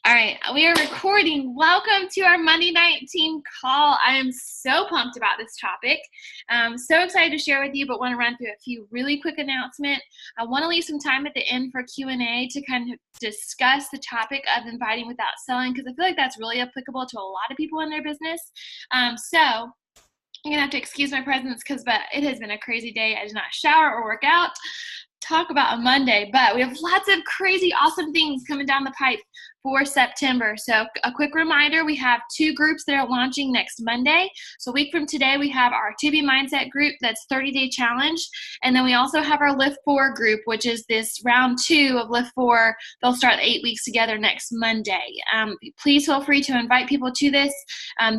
All right, we are recording. Welcome to our Monday night team call. I am so pumped about this topic. I'm so excited to share with you, but want to run through a few really quick announcements. I want to leave some time at the end for Q&A to kind of discuss the topic of inviting without selling, because I feel like that's really applicable to a lot of people in their business. So I'm going to have to excuse my presence but it has been a crazy day. I did not shower or work out. Talk about a Monday, but we have lots of crazy, awesome things coming down the pipe for September. So a quick reminder, we have 2 groups that are launching next Monday. So a week from today, we have our To Be Mindset group, that's 30-day challenge. And then we also have our Lift 4 group, which is this round 2 of Lift 4. They'll start 8 weeks together next Monday. Please feel free to invite people to this.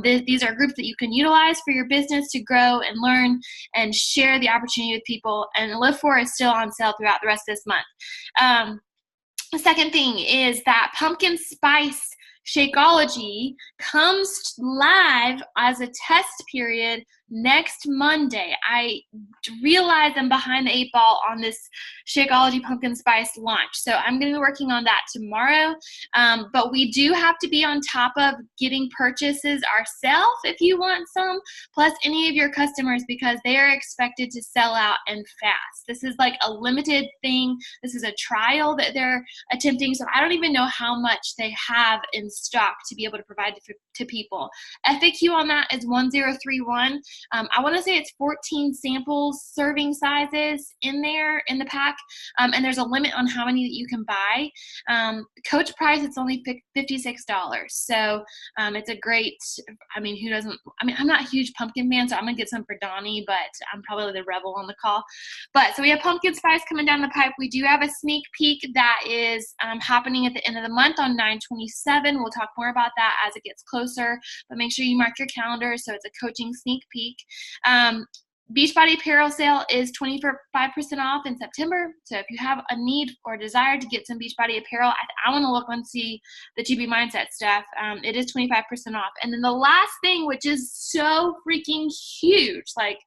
These are groups that you can utilize for your business to grow and learn and share the opportunity with people. And Lift 4 is still on sale throughout the rest of this month. The second thing is that pumpkin spice Shakeology comes live as a test period next Monday. I realize I'm behind the 8 ball on this Shakeology pumpkin spice launch, so I'm going to be working on that tomorrow. But we do have to be on top of getting purchases ourselves if you want some, plus any of your customers, because they are expected to sell out and fast. This is like a limited thing. This is a trial that they're attempting, so I don't even know how much they have in stock to be able to provide to people. FAQ on that is 1031. I want to say it's 14 samples, serving sizes in there in the pack, and there's a limit on how many that you can buy. Coach price, it's only $56. So it's a great, who doesn't, I'm not a huge pumpkin fan, so I'm going to get some for Donnie, but I'm probably the rebel on the call. But so we have pumpkin spice coming down the pipe. We do have a sneak peek that is happening at the end of the month on 9/27. We'll talk more about that as it gets closer, but make sure you mark your calendar so it's a coaching sneak peek. Beachbody apparel sale is 25% off in September. So if you have a need or desire to get some Beachbody apparel, I want to look and see the To Be Mindset stuff. It is 25% off. And then the last thing, which is so freaking huge, like,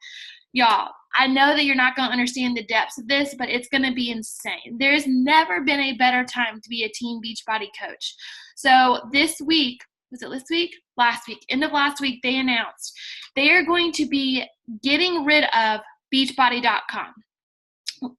y'all, I know that you're not going to understand the depths of this, but it's going to be insane. There's never been a better time to be a Team Beachbody coach. So this week, was it this week? Last week, end of last week, they announced they are going to be getting rid of Beachbody.com.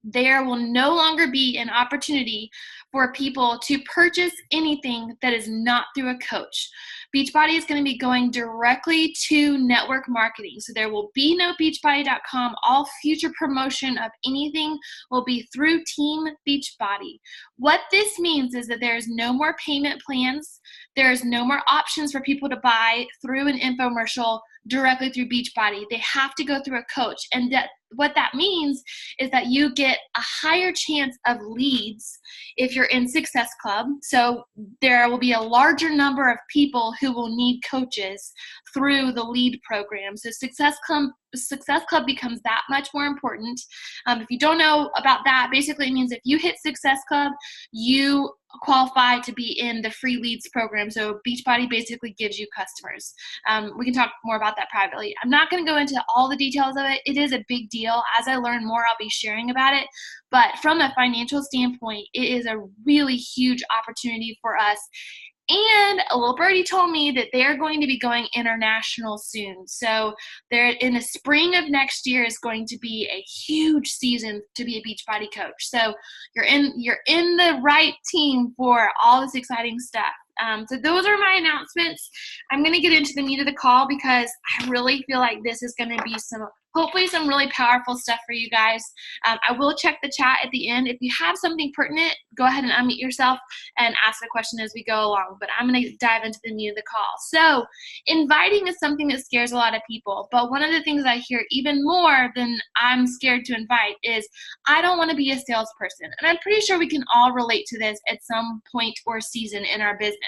There will no longer be an opportunity for people to purchase anything that is not through a coach. Beachbody is going to be going directly to network marketing. So there will be no Beachbody.com. All future promotion of anything will be through Team Beachbody. What this means is that there's no more payment plans. There's no more options for people to buy through an infomercial directly through Beachbody. They have to go through a coach. And what that means is that you get a higher chance of leads if you're in Success Club. So there will be a larger number of people who will need coaches through the lead program. So Success Club becomes that much more important. If you don't know about that, basically it means if you hit Success Club, you qualify to be in the free leads program. So Beachbody basically gives you customers. We can talk more about that privately. I'm not going to go into all the details of it. It is a big deal. As I learn more, I'll be sharing about it. But from a financial standpoint, it is a really huge opportunity for us. And a little birdie told me that they're going to be going international soon. So they're in the spring of next year is going to be a huge season to be a Beachbody coach. So you're in the right team for all this exciting stuff. So those are my announcements. I'm going to get into the meat of the call because I really feel like this is going to be hopefully some really powerful stuff for you guys. I will check the chat at the end. If you have something pertinent, go ahead and unmute yourself and ask the question as we go along. But I'm going to dive into the meat of the call. So inviting is something that scares a lot of people. But one of the things I hear even more than I'm scared to invite is I don't want to be a salesperson. And I'm pretty sure we can all relate to this at some point or season in our business.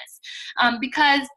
Because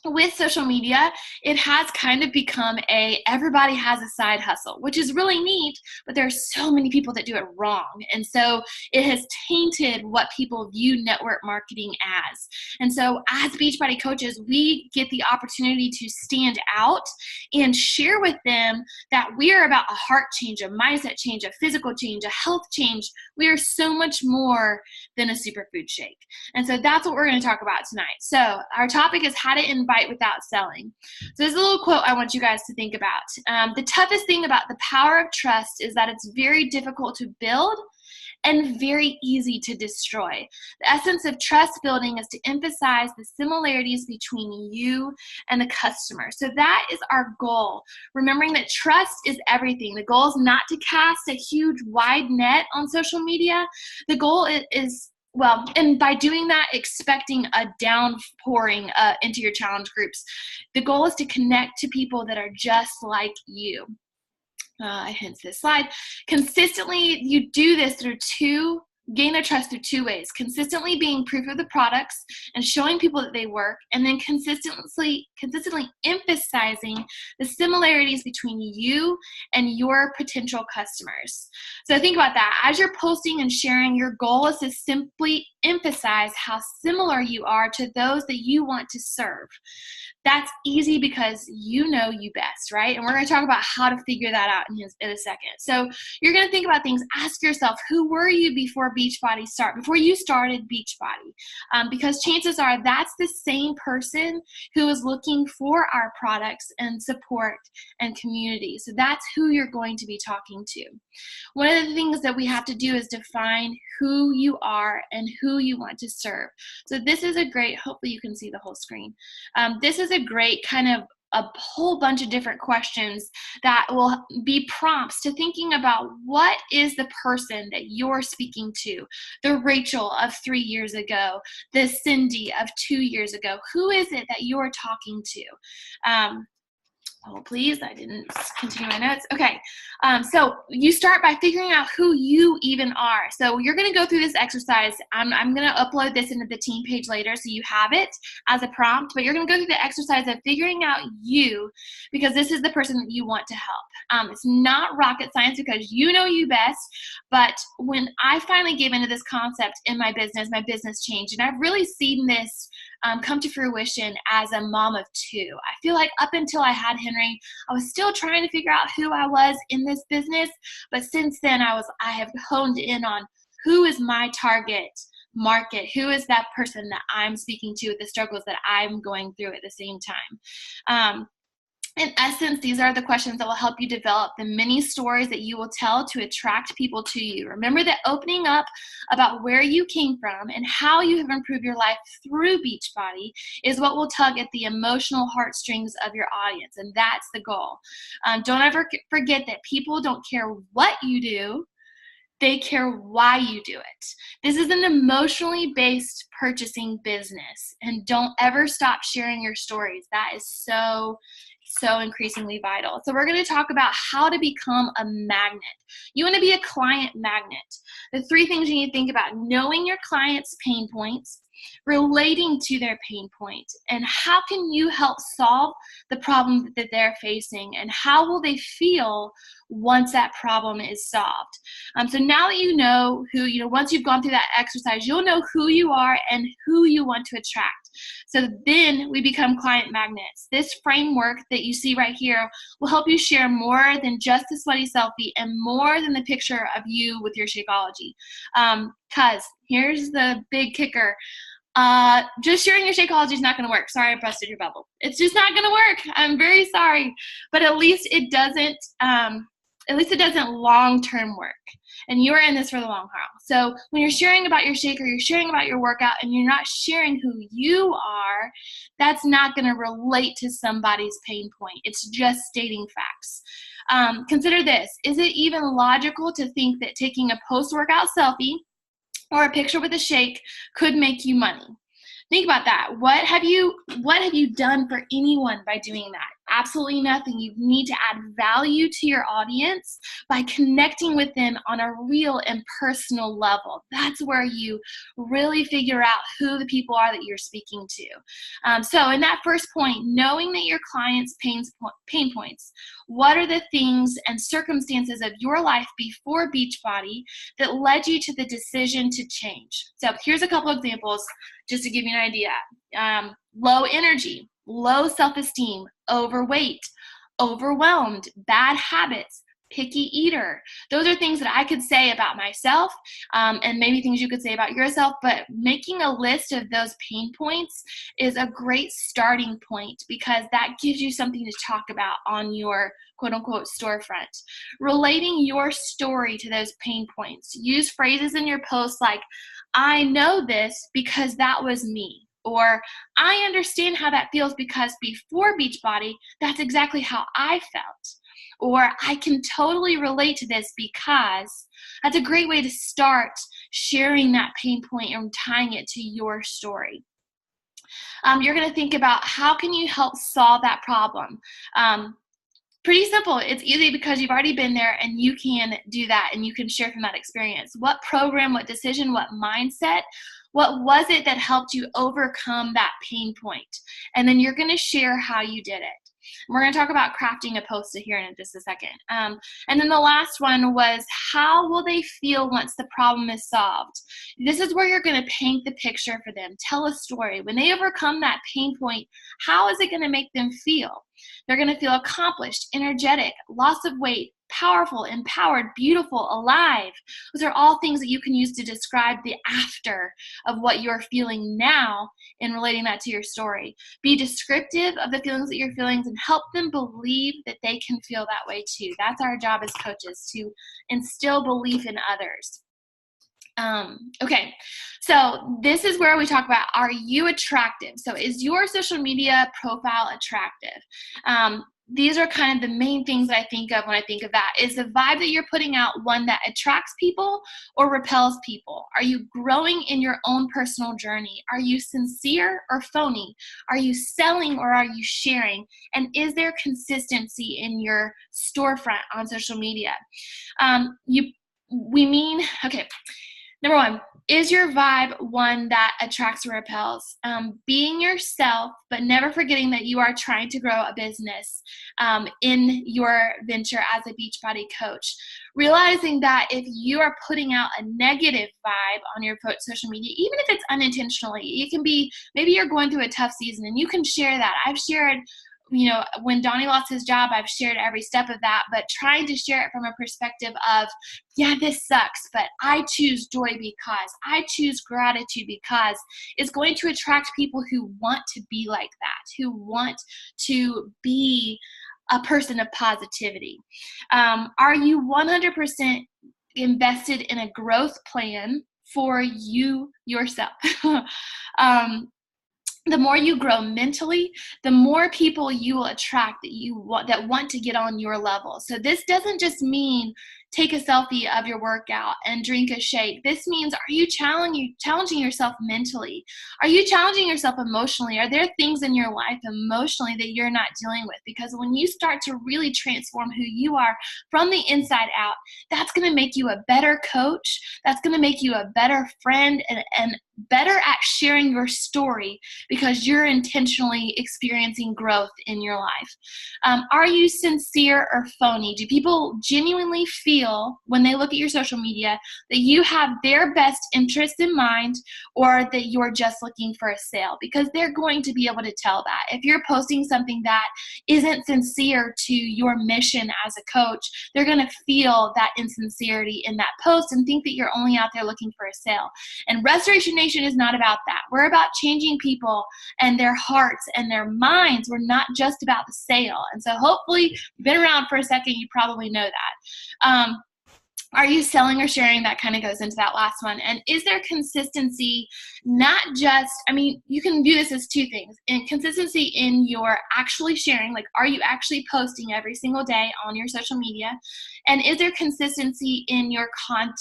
with social media, it has kind of become everybody has a side hustle, which is really neat, but there are so many people that do it wrong. And so it has tainted what people view network marketing as. And so as Beachbody coaches, we get the opportunity to stand out and share with them that we are about a heart change, a mindset change, a physical change, a health change. We are so much more than a superfood shake. And so that's what we're going to talk about tonight. So our topic is how to invite without selling. So there's a little quote I want you guys to think about. The toughest thing about the power of trust is that it's very difficult to build and very easy to destroy. The essence of trust building is to emphasize the similarities between you and the customer. So that is our goal. Remembering that trust is everything. The goal is not to cast a huge wide net on social media. The goal is and by doing that, expecting a downpouring into your challenge groups. The goal is to connect to people that are just like you. Hence this slide. Consistently, you do this gain their trust through two ways. Consistently being proof of the products and showing people that they work, and then consistently emphasizing the similarities between you and your potential customers. So think about that. As you're posting and sharing, your goal is to simply emphasize how similar you are to those that you want to serve. That's easy because you know you best, right? And we're going to talk about how to figure that out in a second. So you're going to think about things. Ask yourself, who were you before you started Beachbody? Because chances are that's the same person who is looking for our products and support and community. So that's who you're going to be talking to. One of the things that we have to do is define who you are and who you want to serve. So this is hopefully you can see the whole screen. This is a great kind of a whole bunch of different questions that will be prompts to thinking about what is the person that you're speaking to. The Rachel of 3 years ago, the Cindy of 2 years ago. Who is it that you're talking to? Hold please, I didn't continue my notes. Okay, so you start by figuring out who you even are. So you're gonna go through this exercise. I'm gonna upload this into the team page later so you have it as a prompt, but you're gonna go through the exercise of figuring out you, because this is the person that you want to help. It's not rocket science because you know you best, but when I finally gave into this concept in my business changed, and I've really seen this come to fruition as a mom of two. I feel like up until I had Henry, I was still trying to figure out who I was in this business, but since then I have honed in on who is my target market, who is that person that I'm speaking to with the struggles that I'm going through at the same time. In essence, these are the questions that will help you develop the mini stories that you will tell to attract people to you. Remember that opening up about where you came from and how you have improved your life through Beachbody is what will tug at the emotional heartstrings of your audience, and that's the goal. Don't ever forget that people don't care what you do. They care why you do it. This is an emotionally based purchasing business, and don't ever stop sharing your stories. That is so increasingly vital. So we're going to talk about how to become a magnet. You want to be a client magnet. The 3 things you need to think about: knowing your client's pain points, relating to their pain point, and how can you help solve the problem that they're facing, and how will they feel once that problem is solved. So now that you know once you've gone through that exercise, you'll know who you are and who you want to attract. So then we become client magnets. This framework that you see right here will help you share more than just the sweaty selfie and more than the picture of you with your Shakeology. Because here's the big kicker. Just sharing your Shakeology is not going to work. Sorry, I busted your bubble. It's just not going to work. I'm very sorry, but at least it doesn't long-term work, and you're in this for the long haul. So when you're sharing about your shake or you're sharing about your workout and you're not sharing who you are, that's not going to relate to somebody's pain point. It's just stating facts. Consider this. Is it even logical to think that taking a post-workout selfie or a picture with a shake could make you money? Think about that. What have you done for anyone by doing that? absolutely nothing. You need to add value to your audience by connecting with them on a real and personal level. That's where you really figure out who the people are that you're speaking to. So in that first point, knowing that your client's pain points, what are the things and circumstances of your life before Beachbody that led you to the decision to change? So here's a couple examples just to give you an idea. Low energy, low self-esteem, overweight, overwhelmed, bad habits, picky eater. Those are things that I could say about myself, and maybe things you could say about yourself, but making a list of those pain points is a great starting point because that gives you something to talk about on your quote-unquote storefront. Relating your story to those pain points. Use phrases in your posts like, I know this because that was me. Or, I understand how that feels because before Beachbody, that's exactly how I felt. Or, I can totally relate to this because. That's a great way to start sharing that pain point and tying it to your story. You're going to think about how can you help solve that problem. Pretty simple. It's easy because you've already been there and you can do that and you can share from that experience. What program, what decision, what mindset, what was it that helped you overcome that pain point? And then you're going to share how you did it. We're going to talk about crafting a post here in just a second. And then the last one was, how will they feel once the problem is solved? This is where you're going to paint the picture for them. Tell a story. When they overcome that pain point, how is it going to make them feel? They're going to feel accomplished, energetic, loss of weight, powerful, empowered, beautiful, alive. Those are all things that you can use to describe the after of what you're feeling now in relating that to your story. Be descriptive of the feelings that you're feeling and help them believe that they can feel that way too. That's our job as coaches, to instill belief in others. Okay, so this is where we talk about, are you attractive? So is your social media profile attractive? These are kind of the main things that I think of when I think of that. Is the vibe that you're putting out one that attracts people or repels people? Are you growing in your own personal journey? Are you sincere or phony? Are you selling or are you sharing? And is there consistency in your storefront on social media? Okay. Number one, is your vibe one that attracts or repels? Being yourself, but never forgetting that you are trying to grow a business in your venture as a Beachbody coach. Realizing that if you are putting out a negative vibe on your social media, even if it's unintentionally, it can be, maybe you're going through a tough season and you can share that. I've shared, when Donnie lost his job, I've shared every step of that, but trying to share it from a perspective of, yeah, this sucks, but I choose joy because, I choose gratitude because, it's going to attract people who want to be like that, who want to be a person of positivity. Are you 100% invested in a growth plan for you yourself? The more you grow mentally, the more people you will attract that want to get on your level. So this doesn't just mean take a selfie of your workout and drink a shake. This means, are you challenging yourself mentally? Are you challenging yourself emotionally? Are there things in your life emotionally that you're not dealing with? Because when you start to really transform who you are from the inside out, that's going to make you a better coach. That's going to make you a better friend and better at sharing your story because you're intentionally experiencing growth in your life. Are you sincere or phony? Do people genuinely feel when they look at your social media that you have their best interest in mind or that you're just looking for a sale? Because they're going to be able to tell that. If you're posting something that isn't sincere to your mission as a coach, they're going to feel that insincerity in that post and think that you're only out there looking for a sale. And Restoration Nation is not about that. We're about changing people and their hearts and their minds. We're not just about the sale. And so hopefully you've been around for a second, you probably know that. Are you selling or sharing? That kind of goes into that last one. And is there consistency, not just, I mean, you can view this as two things. And consistency in your actually sharing, like are you actually posting every single day on your social media? And is there consistency in your content?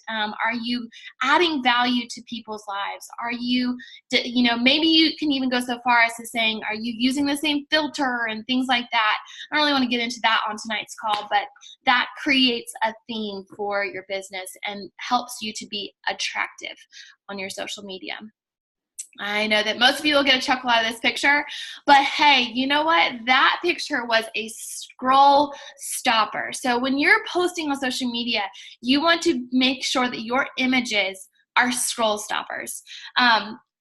Are you adding value to people's lives? Are you, maybe you can even go so far as to saying, are you using the same filter and things like that? I don't really want to get into that on tonight's call, but that creates a theme for your business and helps you to be attractive on your social media. I know that most of you will get a chuckle out of this picture, but hey, you know what? That picture was a scroll stopper. So when you're posting on social media, you want to make sure that your images are scroll stoppers.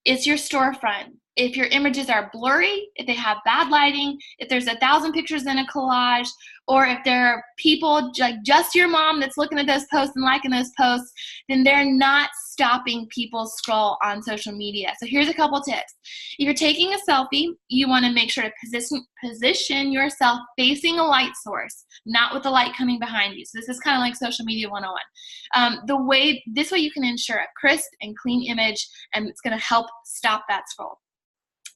It's your storefront. If your images are blurry, if they have bad lighting, if there's 1,000 pictures in a collage, or if there are people like just your mom that's looking at those posts and liking those posts, then they're not stopping people scroll on social media. So here's a couple tips. If you're taking a selfie, you want to make sure to position yourself facing a light source, not with the light coming behind you. So this is kind of like social media 101. This way you can ensure a crisp and clean image, and it's going to help stop that scroll.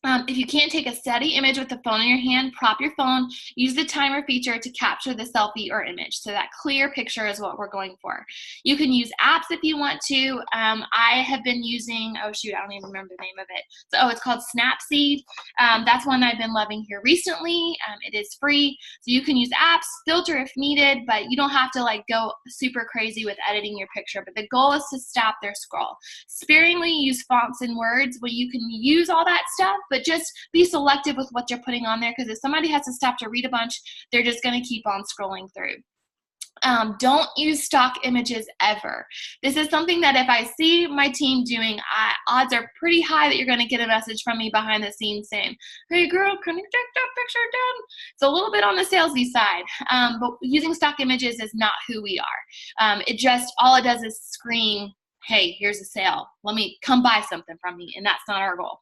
If you can't take a steady image with the phone in your hand, prop your phone, use the timer feature to capture the selfie or image. So that clear picture is what we're going for. You can use apps if you want to. I have been using, I don't even remember the name of it. So, it's called Snapseed. That's one I've been loving here recently. It is free. So you can use apps, filter if needed, but you don't have to like go super crazy with editing your picture. But the goal is to stop their scroll. Sparingly use fonts and words where you can use all that stuff, but just be selective with what you're putting on there, because if somebody has to stop to read a bunch, they're just going to keep on scrolling through. Don't use stock images ever. This is something that if I see my team doing, odds are pretty high that you're going to get a message from me behind the scenes saying, hey girl, can you take that picture down? It's a little bit on the salesy side, but using stock images is not who we are. All it does is scream, hey, here's a sale. Let me come buy something from me, and that's not our goal.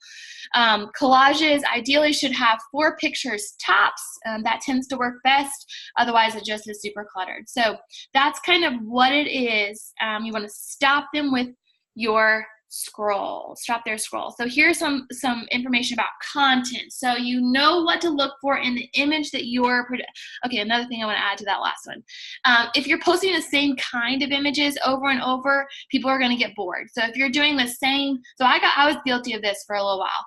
Collages ideally should have 4 pictures tops. That tends to work best. Otherwise, it just is super cluttered. So that's kind of what it is. You want to stop them with your scroll. Stop their scroll. So here's some information about content. So you know what to look for in the image that you're okay, another thing I want to add to that last one. If you're posting the same kind of images over and over, people are going to get bored. So if you're doing the same, I was guilty of this for a little while.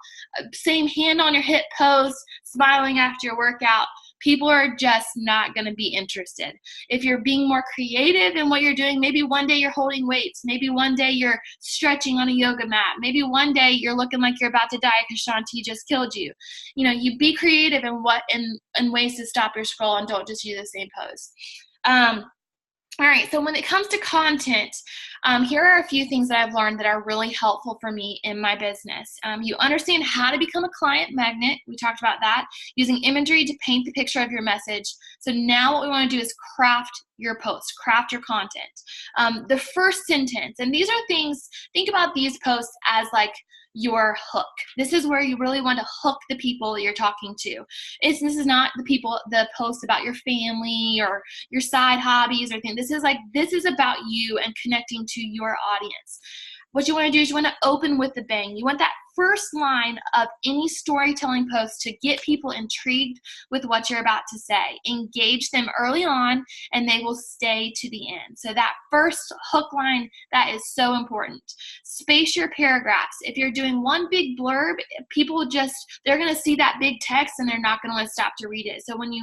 Same hand on your hip pose, smiling after your workout. People are just not going to be interested. If you're being more creative in what you're doing, maybe one day you're holding weights, maybe one day you're stretching on a yoga mat, maybe one day you're looking like you're about to die because Shanti just killed you. You be creative in ways to stop your scroll, and don't just use the same pose. All right, so when it comes to content, here are a few things that I've learned that are really helpful for me in my business. You understand how to become a client magnet. We talked about that. Using imagery to paint the picture of your message. So now what we want to do is craft your post, craft your content. The first sentence, and these are things, think about these posts as like your hook. This is where you really want to hook the people that you're talking to. This is not the post about your family or your side hobbies or things. This is about you and connecting to your audience. What you want to do is you want to open with a bang. You want that first line of any storytelling post to get people intrigued with what you're about to say. Engage them early on, and they will stay to the end. So that first hook line, that is so important. Space your paragraphs. If you're doing one big blurb, they're going to see that big text and they're not going to want to stop to read it. So when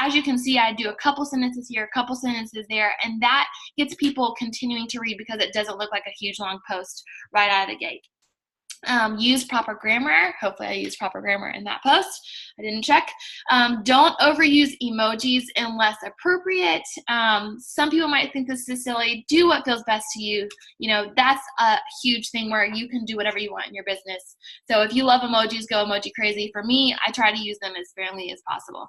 as you can see, I do a couple sentences here, a couple sentences there, and that gets people continuing to read because it doesn't look like a huge long post right out of the gate. Use proper grammar. Hopefully I used proper grammar in that post. I didn't check. Don't overuse emojis unless appropriate. Some people might think this is silly. Do what feels best to you. That's a huge thing where you can do whatever you want in your business. So if you love emojis, go emoji crazy. For me, I try to use them as sparingly as possible.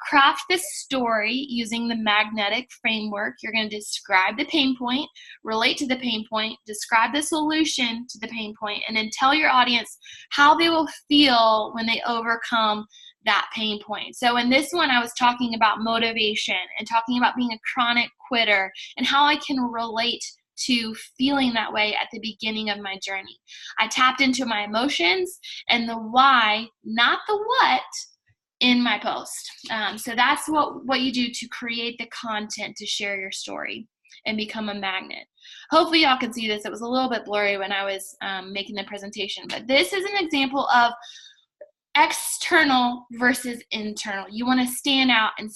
Craft this story using the magnetic framework. You're going to describe the pain point, relate to the pain point, describe the solution to the pain point, and then tell your audience how they will feel when they overcome that pain point. So in this one, I was talking about motivation and talking about being a chronic quitter and how I can relate to feeling that way at the beginning of my journey. I tapped into my emotions and the why, not the what, in my post. So that's what you do to create the content to share your story and become a magnet. Hopefully y'all can see this. It was a little bit blurry when I was making the presentation, but this is an example of external versus internal. You want to stand out and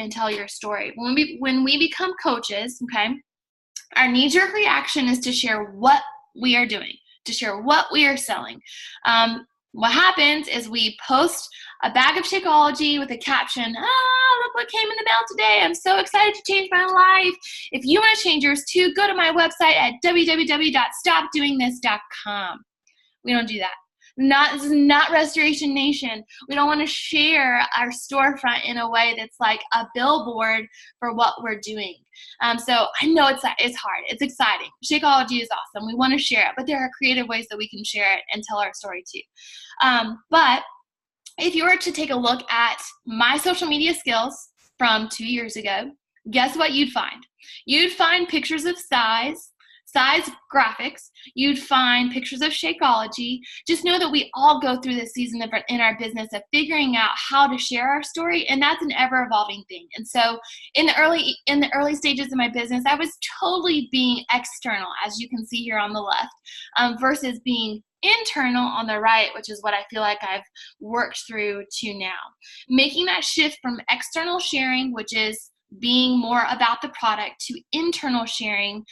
tell your story. When we become coaches, okay, our knee-jerk reaction is to share what we are doing, to share what we are selling. What happens is we post a bag of Shakeology with a caption, look what came in the mail today. I'm so excited to change my life. If you want to change yours too, go to my website at www.stopdoingthis.com. We don't do that. This is not Restoration Nation. We don't want to share our storefront in a way that's like a billboard for what we're doing. So I know it's hard. It's exciting. Shakeology is awesome. We want to share it, but there are creative ways that we can share it and tell our story too. But if you were to take a look at my social media skills from 2 years ago, guess what you'd find? You'd find pictures of size graphics. You'd find pictures of Shakeology. Just know that we all go through this season in our business of figuring out how to share our story, and that's an ever-evolving thing. And so in the early stages of my business, I was totally being external, as you can see here on the left, versus being internal on the right, which is what I feel like I've worked through to now. Making that shift from external sharing, which is being more about the product, to internal sharing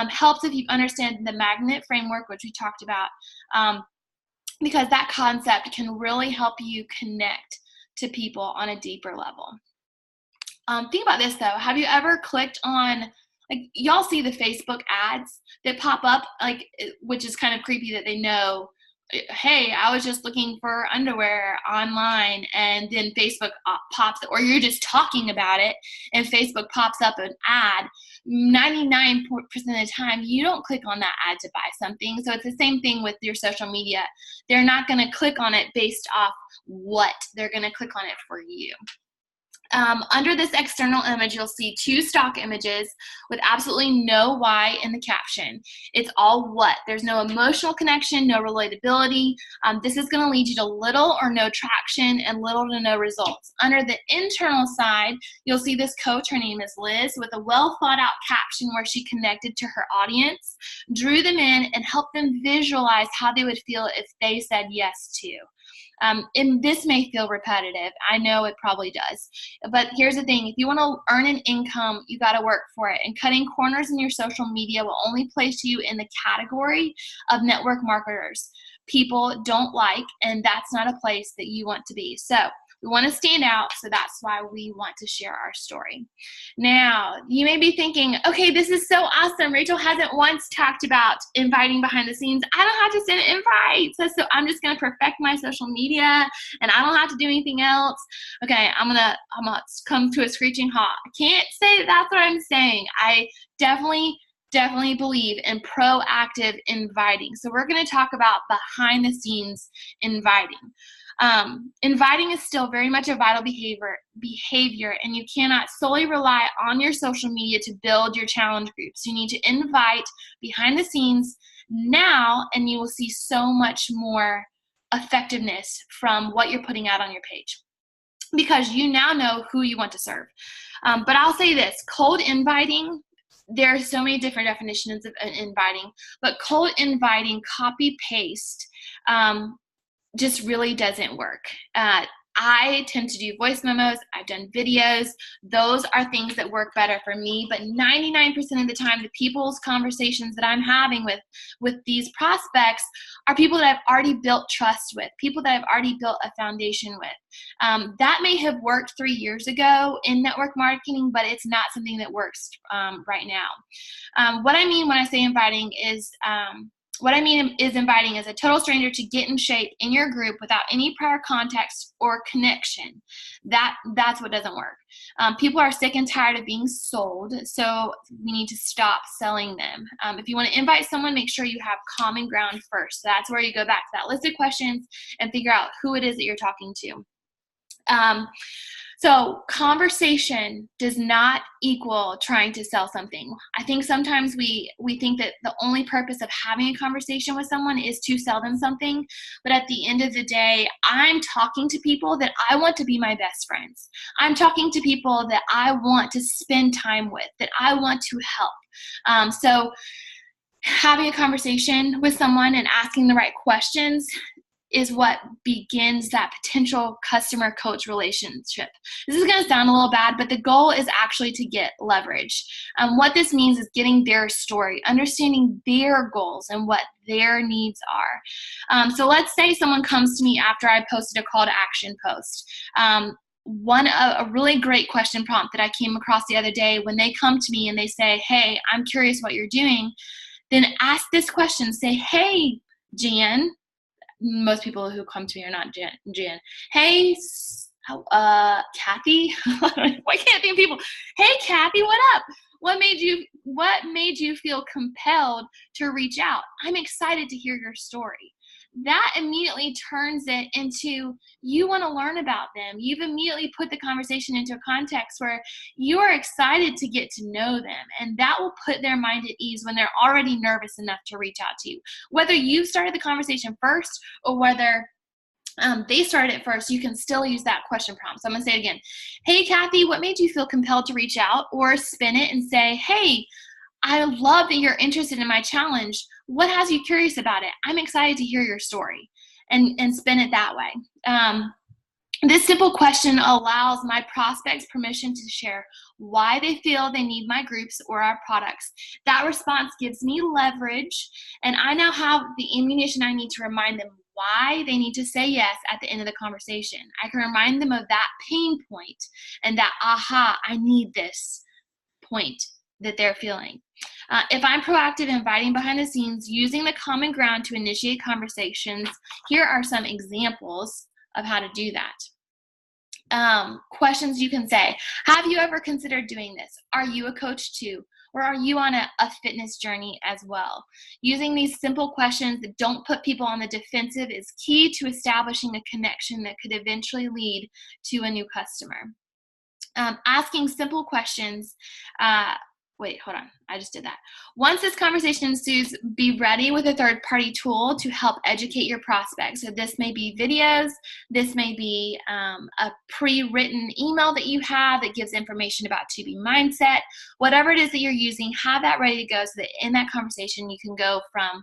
helps if you understand the magnet framework, which we talked about, because that concept can really help you connect to people on a deeper level. Think about this though. Have you ever clicked on, like, y'all see the Facebook ads that pop up, like, which is kind of creepy that they know, hey, I was just looking for underwear online, and then Facebook pops, or you're just talking about it and Facebook pops up an ad. 99% of the time, you don't click on that ad to buy something. So it's the same thing with your social media. They're not going to click on it based off what. They're going to click on it for you. Under this external image, you'll see 2 stock images with absolutely no why in the caption. It's all what. There's no emotional connection, no relatability. This is going to lead you to little or no traction and little to no results. Under the internal side, you'll see this coach, her name is Liz, with a well thought out caption where she connected to her audience, drew them in, and helped them visualize how they would feel if they said yes to. And this may feel repetitive. I know it probably does. But here's the thing. If you want to earn an income, you got to work for it. And cutting corners in your social media will only place you in the category of network marketers people don't like, and that's not a place that you want to be. So we want to stand out, so that's why we want to share our story. Now, you may be thinking, okay, this is so awesome. Rachel hasn't once talked about inviting behind the scenes. I don't have to send invites, so I'm just going to perfect my social media, and I don't have to do anything else. Okay, I'm gonna come to a screeching halt. I can't say that's what I'm saying. I definitely believe in proactive inviting. So we're going to talk about behind the scenes inviting. Inviting is still very much a vital behavior, and you cannot solely rely on your social media to build your challenge groups. You need to invite behind the scenes now, and you will see so much more effectiveness from what you're putting out on your page, because you now know who you want to serve. But I'll say this, cold inviting, there are so many different definitions of inviting, but cold inviting, copy paste, just really doesn't work. I tend to do voice memos. I've done videos. Those are things that work better for me. But 99% of the time, the people's conversations that I'm having with these prospects are people that I've already built trust with, people that I've already built a foundation with. That may have worked 3 years ago in network marketing, but it's not something that works right now. What I mean when I say inviting is inviting as a total stranger to get in shape in your group without any prior context or connection. That's what doesn't work. People are sick and tired of being sold, so we need to stop selling them. If you want to invite someone, make sure you have common ground first. So that's where you go back to that list of questions and figure out who it is that you're talking to. So conversation does not equal trying to sell something. I think sometimes we think that the only purpose of having a conversation with someone is to sell them something. But at the end of the day, I'm talking to people that I want to be my best friends. I'm talking to people that I want to spend time with, that I want to help. So having a conversation with someone and asking the right questions is what begins that potential customer coach relationship. This is going to sound a little bad, but the goal is actually to get leverage. What this means is getting their story, understanding their goals and what their needs are. So let's say someone comes to me after I posted a call to action post. A really great question prompt that I came across the other day, when they come to me and they say, hey, I'm curious what you're doing, then ask this question. Say, hey, Jan. Most people who come to me are not Jan. Hey, Kathy. Why can't think of people? Hey, Kathy, what up? What made you feel compelled to reach out? I'm excited to hear your story. That immediately turns it into, you want to learn about them. You've immediately put the conversation into a context where you are excited to get to know them, and that will put their mind at ease when they're already nervous enough to reach out to you. Whether you started the conversation first or whether they started it first, you can still use that question prompt. So I'm going to say it again. Hey, Kathy, what made you feel compelled to reach out? Or spin it and say, hey, I love that you're interested in my challenge. What has you curious about it? I'm excited to hear your story, and spin it that way. This simple question allows my prospects permission to share why they feel they need my groups or our products. That response gives me leverage, and I now have the ammunition I need to remind them why they need to say yes at the end of the conversation. I can remind them of that pain point and that, aha, I need this point that they're feeling. If I'm proactive, inviting behind the scenes, using the common ground to initiate conversations, here are some examples of how to do that. Questions you can say. Have you ever considered doing this? Are you a coach too? Or are you on a fitness journey as well? Using these simple questions that don't put people on the defensive is key to establishing a connection that could eventually lead to a new customer. Asking simple questions. Wait, hold on. I just did that. Once this conversation ensues, be ready with a third-party tool to help educate your prospects. So this may be videos. This may be a pre-written email that you have that gives information about 2B mindset. Whatever it is that you're using, have that ready to go so that in that conversation you can go from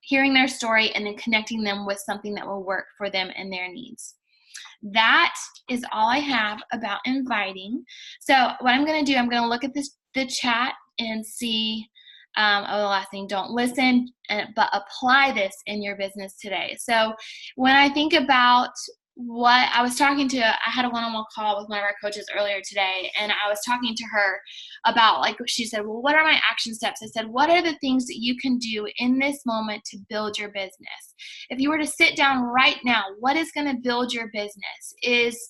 hearing their story and then connecting them with something that will work for them and their needs. That is all I have about inviting. So what I'm going to do, I'm going to look at the chat and see, the last thing, don't listen, but apply this in your business today. So when I think about what I was talking to, I had a one-on-one call with one of our coaches earlier today, and I was talking to her about, like, she said, well, what are my action steps? I said, what are the things that you can do in this moment to build your business? If you were to sit down right now, what is going to build your business? Is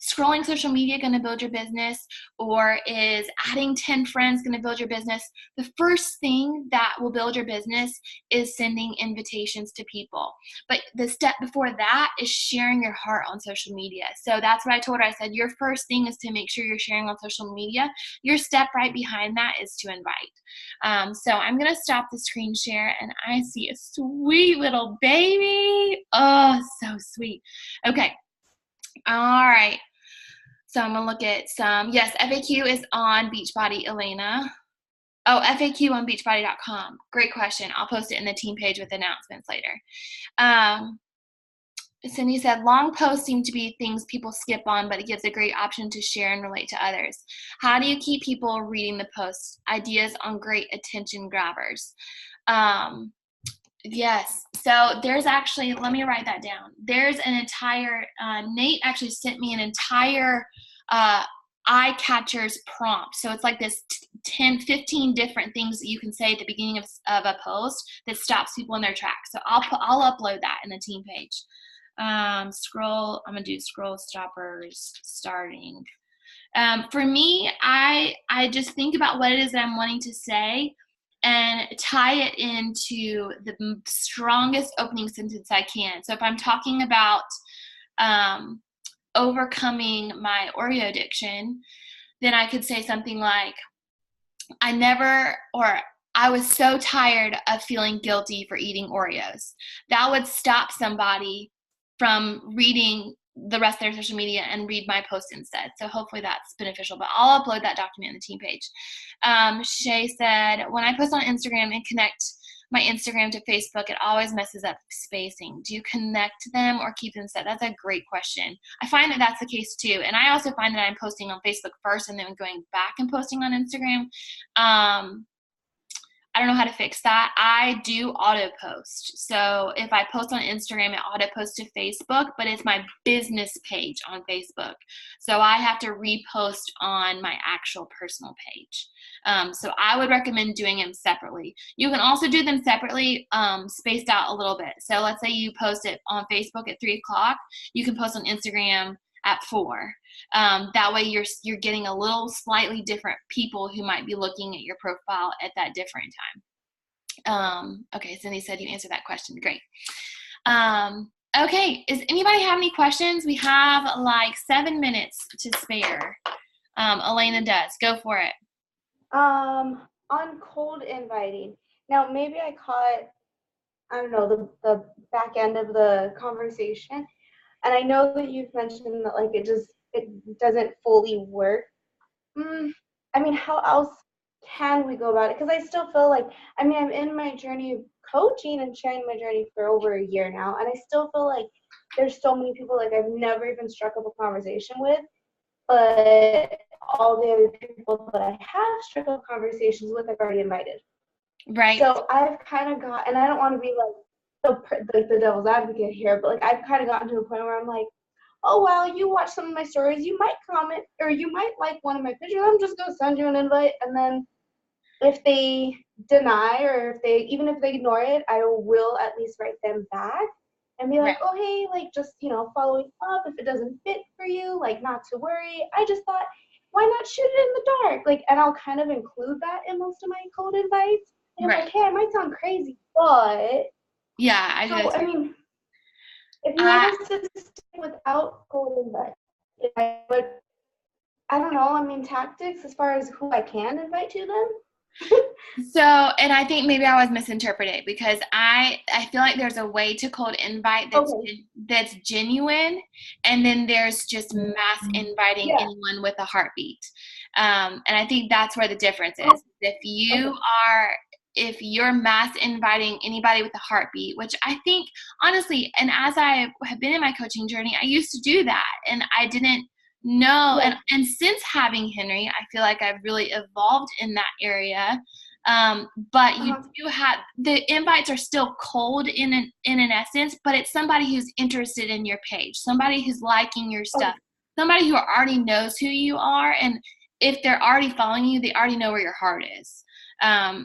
scrolling social media going to build your business, or is adding 10 friends going to build your business? The first thing that will build your business is sending invitations to people. But the step before that is sharing your heart on social media. So that's what I told her. I said, your first thing is to make sure you're sharing on social media. Your step right behind that is to invite. So I'm going to stop the screen share, and I see a sweet little baby. Oh, so sweet. Okay. All right. So I'm going to look at some. Yes, FAQ is on Beachbody, Elena. Oh, FAQ on beachbody.com. Great question. I'll post it in the team page with announcements later. Cindy said, long posts seem to be things people skip on, but it gives a great option to share and relate to others. How do you keep people reading the posts? Ideas on great attention grabbers. Yes. So there's actually, let me write that down. There's an entire, Nate actually sent me an entire eye catchers prompt. So it's like this 10, 15 different things that you can say at the beginning of a post that stops people in their tracks. So I'll upload that in the team page. I'm going to do scroll stoppers starting. For me, I just think about what it is that I'm wanting to say and tie it into the strongest opening sentence I can. So if I'm talking about overcoming my Oreo addiction, then I could say something like, I was so tired of feeling guilty for eating Oreos. That would stop somebody from reading the rest of their social media and read my post instead. So hopefully that's beneficial, but I'll upload that document on the team page. Shay said, when I post on Instagram and connect my Instagram to Facebook, it always messes up spacing. Do you connect them or keep them set? That's a great question. I find that that's the case too. And I also find that I'm posting on Facebook first and then going back and posting on Instagram. I don't know how to fix that. I do auto post. So if I post on Instagram, it auto posts to Facebook, but it's my business page on Facebook. So I have to repost on my actual personal page. So I would recommend doing them separately. You can also do them separately, spaced out a little bit. So let's say you post it on Facebook at 3:00. You can post on Instagram at 4. That way you're getting a little slightly different people who might be looking at your profile at that different time. Okay, Cindy said you answered that question. Great. Okay, does anybody have any questions? We have like 7 minutes to spare. Elena does. Go for it. On cold inviting. Now, maybe I caught, I don't know, the back end of the conversation. And I know that you've mentioned that like it doesn't fully work. I mean, how else can we go about it? Because I still feel like, I mean, I'm in my journey of coaching and sharing my journey for over a year now, and I still feel like there's so many people like I've never even struck up a conversation with, but all the other people that I have struck up conversations with, I've already invited. Right. So I've kind of got, and I don't want to be like the devil's advocate here, but like I've kind of gotten to a point where I'm like, oh, well, you watch some of my stories, you might comment, or you might like one of my pictures, I'm just going to send you an invite. And then if they deny, or even if they ignore it, I will at least write them back and be like, oh, hey, like just, following up. If it doesn't fit for you, like not to worry. I just thought, why not shoot it in the dark? Like, and I'll kind of include that in most of my cold invites. And I'm like, hey, I might sound crazy, but. Yeah, I do. So, I mean, if you want us to stick without cold invite, I don't know, I mean, tactics as far as who I can invite to them. So, and I think maybe I was misinterpreted, because I feel like there's a way to cold invite that's genuine, and then there's just mass inviting anyone with a heartbeat. And I think that's where the difference is. If you're mass inviting anybody with a heartbeat, which I think, honestly, and as I have been in my coaching journey, I used to do that, and I didn't know. And since having Henry, I feel like I've really evolved in that area. But you do have, the invites are still cold in an essence, but it's somebody who's interested in your page, somebody who's liking your stuff, somebody who already knows who you are, and if they're already following you, they already know where your heart is. So I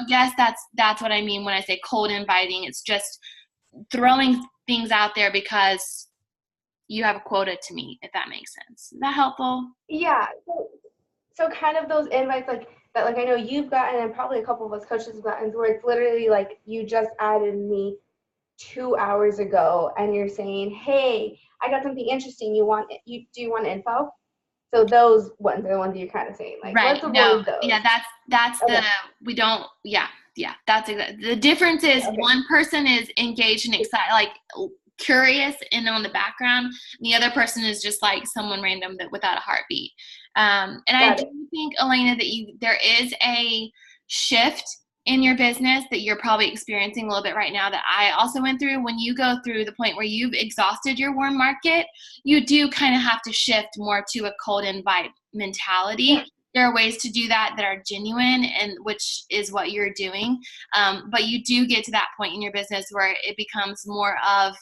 guess that's what I mean when I say cold inviting. It's just throwing things out there because you have a quota to meet, if that makes sense. Is that helpful? Yeah. So kind of those invites like that, like I know you've gotten, and probably a couple of us coaches have gotten, where it's literally like you just added me 2 hours ago and you're saying, hey, I got something interesting. Do you want info? So those ones are the ones you're kind of saying, like, let's avoid those. Yeah, that's we don't, that's exactly. The difference is one person is engaged and excited, like curious and on the background, and the other person is just like someone random that without a heartbeat. And I do think, Elena, that there is a shift in your business that you're probably experiencing a little bit right now, that I also went through. When you go through the point where you've exhausted your warm market, you do kind of have to shift more to a cold invite mentality. Yeah. There are ways to do that are genuine, and which is what you're doing. But you do get to that point in your business where it becomes more of,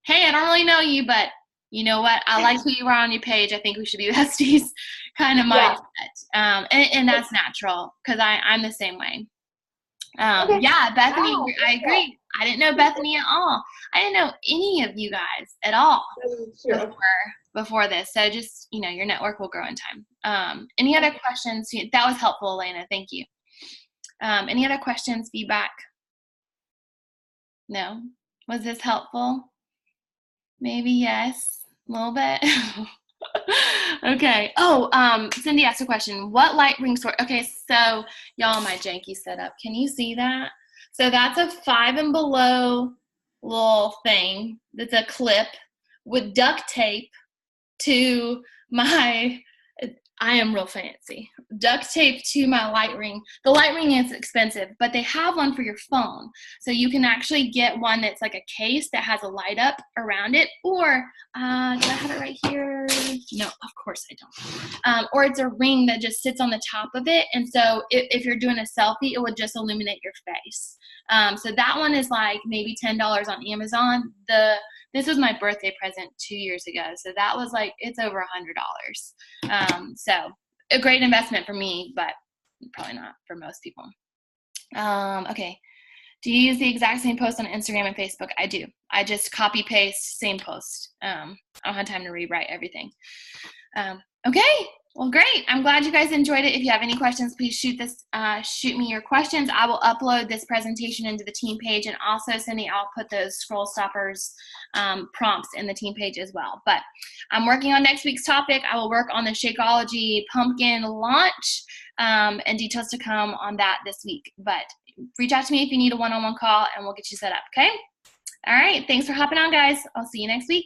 hey, I don't really know you, but you know what? I like who you are on your page. I think we should be besties kind of mindset. And that's natural, because I'm the same way. Yeah, Bethany, I agree. I didn't know Bethany at all. I didn't know any of you guys at all before this. So just, your network will grow in time. Any other questions? That was helpful, Elena. Thank you. Any other questions, feedback? No? Was this helpful? Maybe yes. A little bit. Okay. Oh, Cindy asked a question. What light ring source? Okay, so y'all, my janky setup. Can you see that? So that's a 5 and below little thing. That's a clip with duct tape to my, I am real fancy, duct tape to my light ring. The light ring is expensive, but they have one for your phone. So you can actually get one that's like a case that has a light up around it, or do I have it right here? No, of course I don't. Or it's a ring that just sits on the top of it, and so if you're doing a selfie, it would just illuminate your face. So that one is like maybe $10 on Amazon. This was my birthday present 2 years ago, so that was like, it's over $100. So a great investment for me, but probably not for most people. Okay. Do you use the exact same post on Instagram and Facebook? I do. I just copy paste same post. I don't have time to rewrite everything. Okay. Well, great. I'm glad you guys enjoyed it. If you have any questions, please shoot me your questions. I will upload this presentation into the team page, and also, Cindy, I'll put those scroll stoppers prompts in the team page as well. But I'm working on next week's topic. I will work on the Shakeology pumpkin launch, and details to come on that this week. But reach out to me if you need a one-on-one call, and we'll get you set up, okay? All right. Thanks for hopping on, guys. I'll see you next week.